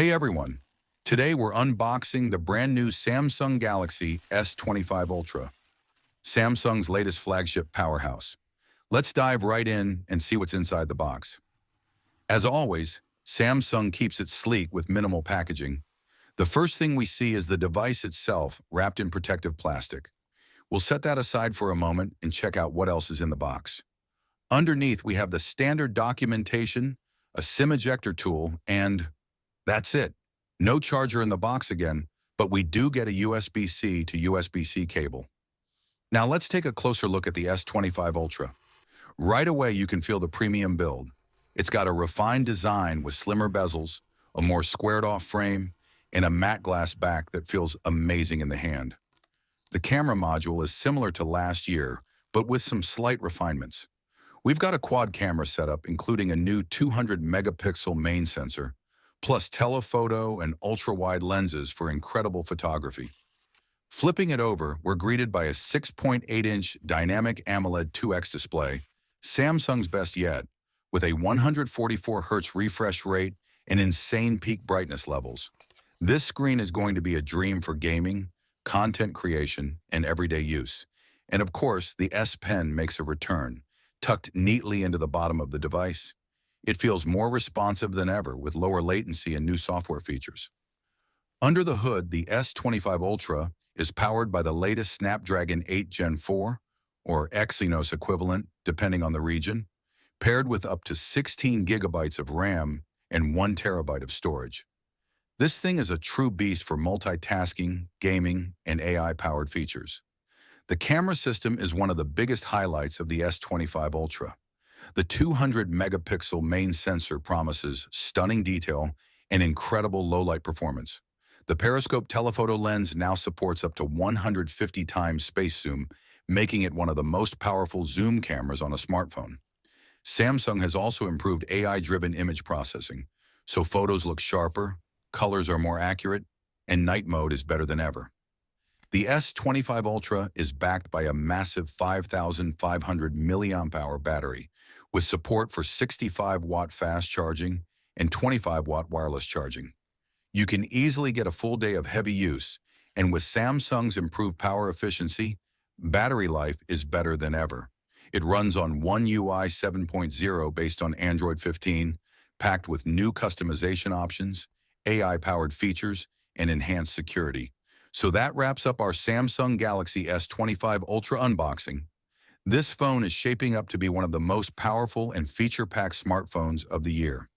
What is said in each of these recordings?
Hey everyone, today we're unboxing the brand new Samsung Galaxy S25 Ultra, Samsung's latest flagship powerhouse. Let's dive right in and see what's inside the box. As always, Samsung keeps it sleek with minimal packaging. The first thing we see is the device itself wrapped in protective plastic. We'll set that aside for a moment and check out what else is in the box. Underneath, we have the standard documentation, a SIM ejector tool, and that's it. No charger in the box again, but we do get a USB-C to USB-C cable. Now let's take a closer look at the S25 Ultra. Right away you can feel the premium build. It's got a refined design with slimmer bezels, a more squared-off frame, and a matte glass back that feels amazing in the hand. The camera module is similar to last year, but with some slight refinements. We've got a quad camera setup including a new 200-megapixel main sensor, plus telephoto and ultra-wide lenses for incredible photography. Flipping it over, we're greeted by a 6.8-inch dynamic AMOLED 2X display, Samsung's best yet, with a 144 Hz refresh rate and insane peak brightness levels. This screen is going to be a dream for gaming, content creation, and everyday use. And of course, the S Pen makes a return, tucked neatly into the bottom of the device. It feels more responsive than ever with lower latency and new software features. Under the hood, the S25 Ultra is powered by the latest Snapdragon 8 Gen 4, or Exynos equivalent, depending on the region, paired with up to 16 gigabytes of RAM and 1 terabyte of storage. This thing is a true beast for multitasking, gaming, and AI-powered features. The camera system is one of the biggest highlights of the S25 Ultra. The 200-megapixel main sensor promises stunning detail and incredible low-light performance. The periscope telephoto lens now supports up to 150 times space zoom, making it one of the most powerful zoom cameras on a smartphone. Samsung has also improved AI-driven image processing, so photos look sharper, colors are more accurate, and night mode is better than ever. The S25 Ultra is backed by a massive 5,500 mAh battery, with support for 65-watt fast charging and 25-watt wireless charging. You can easily get a full day of heavy use, and with Samsung's improved power efficiency, battery life is better than ever. It runs on One UI 7.0 based on Android 15, packed with new customization options, AI-powered features, and enhanced security. So that wraps up our Samsung Galaxy S25 Ultra unboxing. This phone is shaping up to be one of the most powerful and feature-packed smartphones of the year.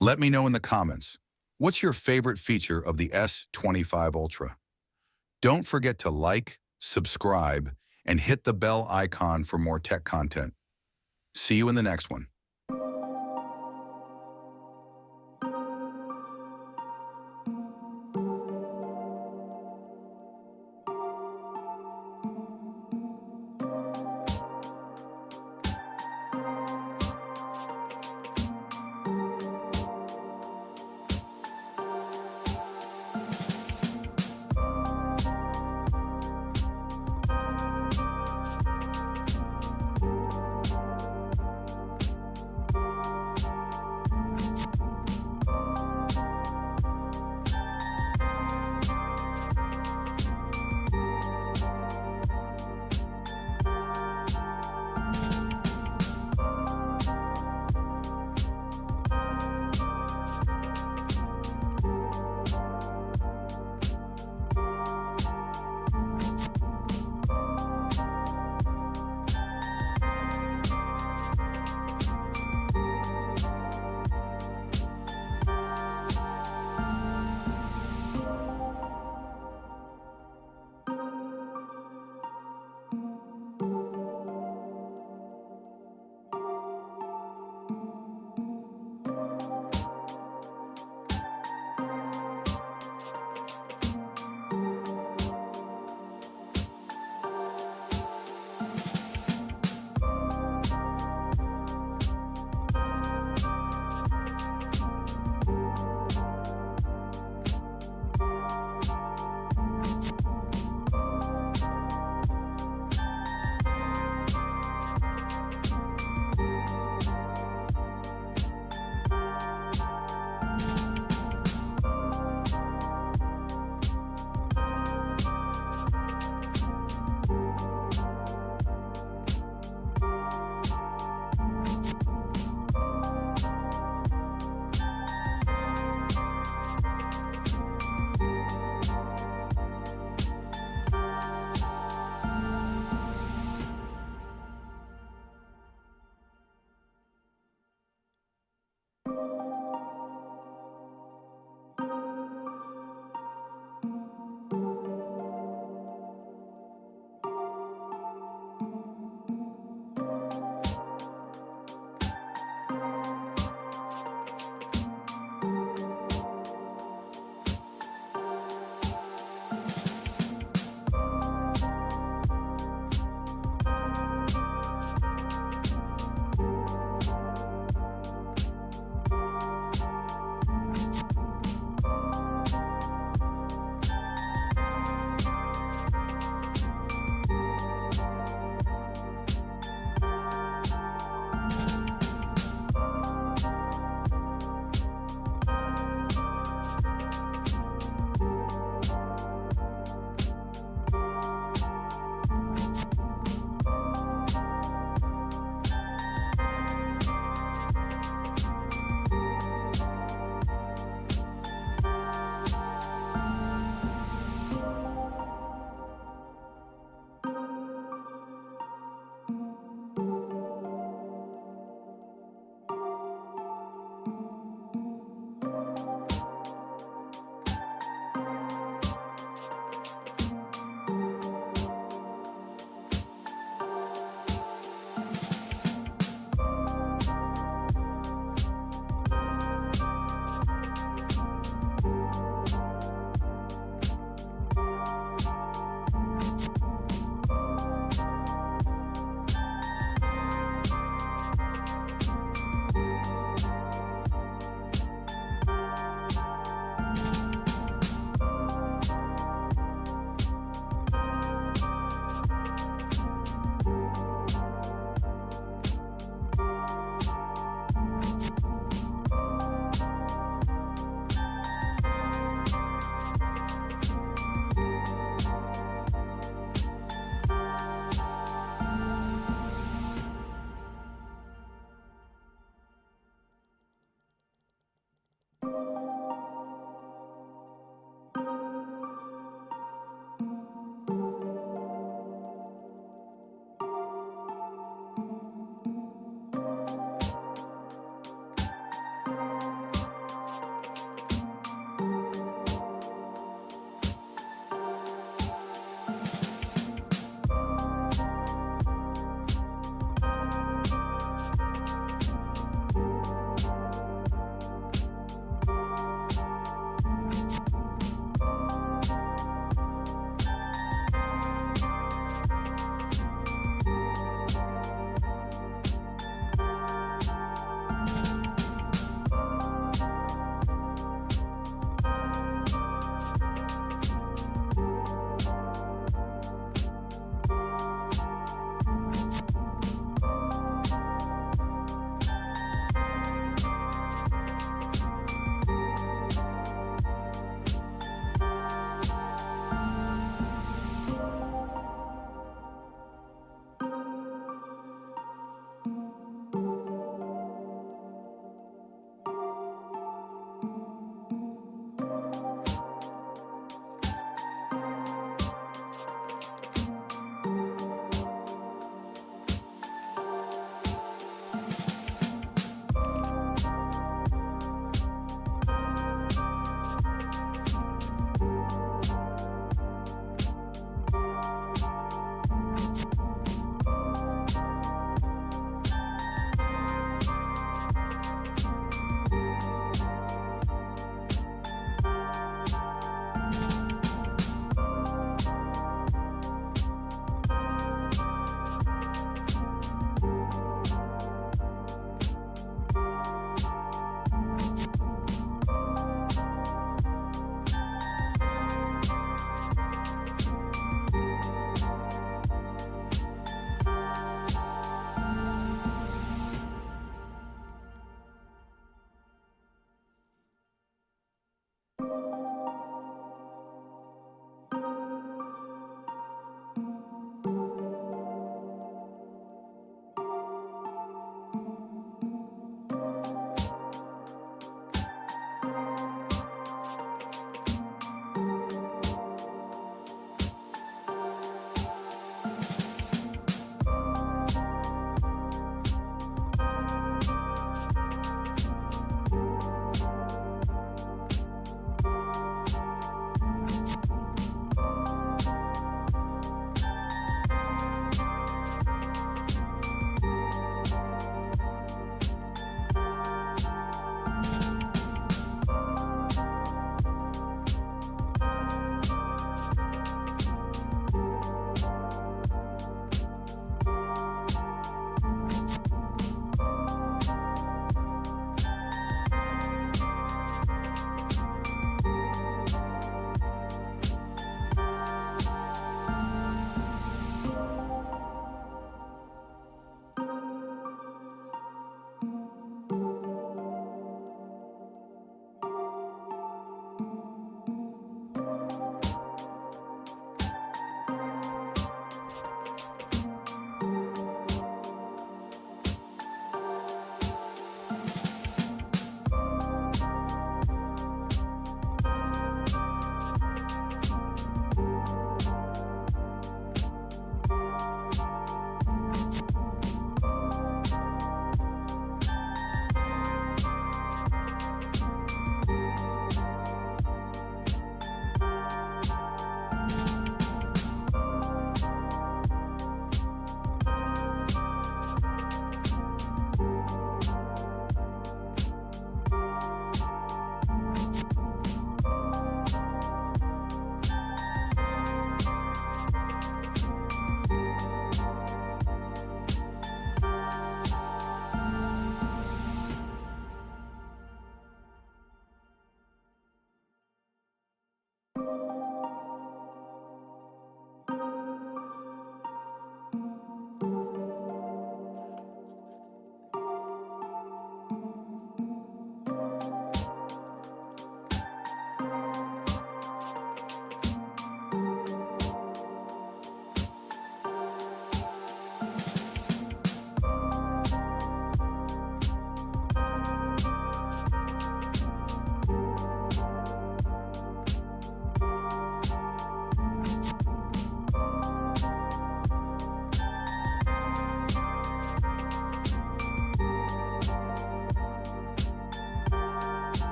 Let me know in the comments, what's your favorite feature of the S25 Ultra? Don't forget to like, subscribe, and hit the bell icon for more tech content. See you in the next one.